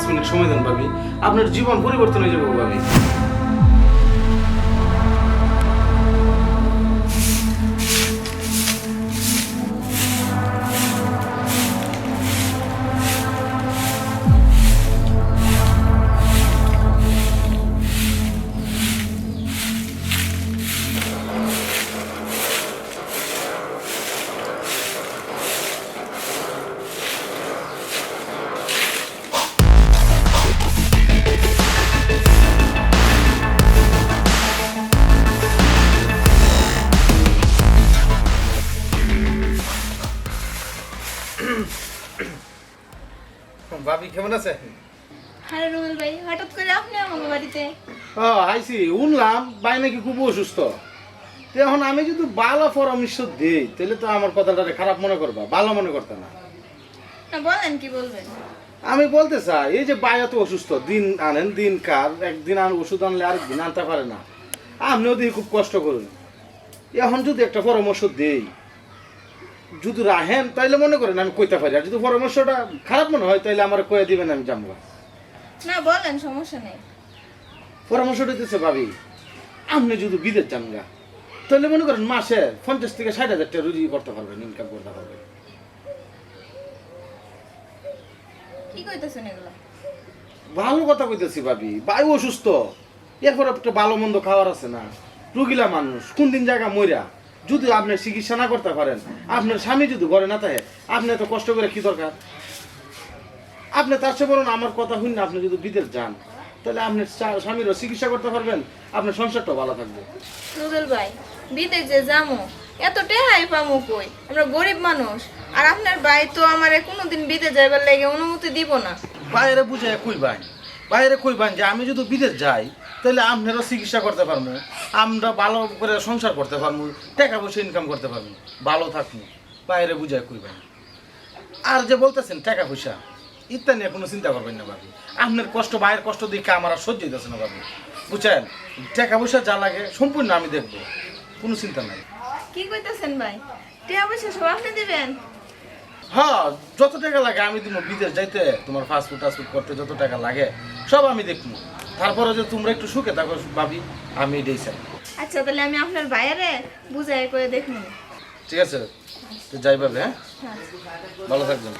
Minute সময় দেন ভাবি, আপনার জীবন পরিবর্তন হয়ে যাবে ভাবি। ভাবি কেমন আছে? আরে রুবেল ভাই, হঠাৎ করে আপনি আমাকে বাড়িতে? আইসি শুনলাম ভাই নাকি খুব অসুস্থ। তো এখন আমি যদি ভালো পরামর্শ দিই তাহলে তো আমার কথাটা খারাপ মনে করবা, ভালো মনে করতে না। না বলেন, কি বলবেন? আমি বলতে চাই এই যে ভাই এত অসুস্থ, দিন আনেন দিন কার, একদিন ওষুধ আনলে আরেকদিন আনতে পারে না, আপনিও দিয়ে খুব কষ্ট করুন। এখন যদি একটা পরামর্শ দেই, যদি রাহেন তাইলে মনে করেন আমি কইতে পারি, আর যদি পরামর্শটা খারাপ মনে হয় তাইলে আমার কয়ে দিবেন, আমি জানবো। না বলেন, সমস্যা নেই। পরামর্শ দিতেছে ভাবি, আপনি যদি বিদেশ যান গা তাহলে মনে করেন মাসে 50 থেকে 60 হাজার টাকা রুজি করতে পারবেন, ইনকাম করতে পারবেন। কি কইতেছেন এগুলো? ভালো কথা কইতেছি ভাবি, ভাই অসুস্থ, এরপর একটা ভালো মন্দ খাওয়ার আছে না, রুগীলা মানুষ কোন দিন জায়গা মইরা, যদি আপনি চিকিৎসা না করতে পারেন, আপনার স্বামী যদি ঘরে না থাকে, আপনি এত কষ্ট করে কি দরকার? আপনি তার চেয়ে বলুন আমার কথা শুন না, আপনি যদি বিদেশ যান তাহলে আপনি স্বামীরও চিকিৎসা করতে পারবেন, আপনার সংসারটাও ভালো থাকবে। রুবেল ভাই, বিদেশ যে যামো এত টেহাই পামু কই? আমরা গরিব মানুষ, আর আপনার ভাই তো আমারে কোনোদিন বিদেশ যাইবার লাগে অনুমতি দিব না। বাইরে বুঝে কইবান, বাইরে কইবান যে আমি যদি বিদেশ যাই তাহলে আপনারও চিকিৎসা করতে পারবো, আমরা ভালো করে সংসার করতে পারবো, টাকা পয়সা ইনকাম করতে পারবো, ভালো থাকবো। বাইরে বুঝে কইবান। আর যে বলতেছেন টাকা পয়সা ইত্যাদি নিয়ে কোনো চিন্তা করবেন না ভাবি, আপনার কষ্ট বাইরের কষ্ট দেখে আমার আর সহ্য হইতেছে না ভাবি, বুঝছেন? টাকা পয়সা যা লাগে সম্পূর্ণ আমি দেখবো, কোনো চিন্তা নাই। কি কইতেছেন ভাই? টাকা পয়সা সব আপনি দিবেন? হ্যাঁ, যত টাকা লাগে আমি দিব, বিদেশ যাইতে তোমার ফাস্টফুড টাস্টফুড করতে যত টাকা লাগে সব আমি দেখবো। তারপরে যে তোমরা একটু সুখে থাকো ভাবি, আমি এটাই চাই। আচ্ছা, তাহলে আমি আপনার ভাইয়ারে বুঝাই করে দেখুন। ঠিক আছে, তো যাই ভাবে, হ্যাঁ, হ্যাঁ। ভালো থাকবেন।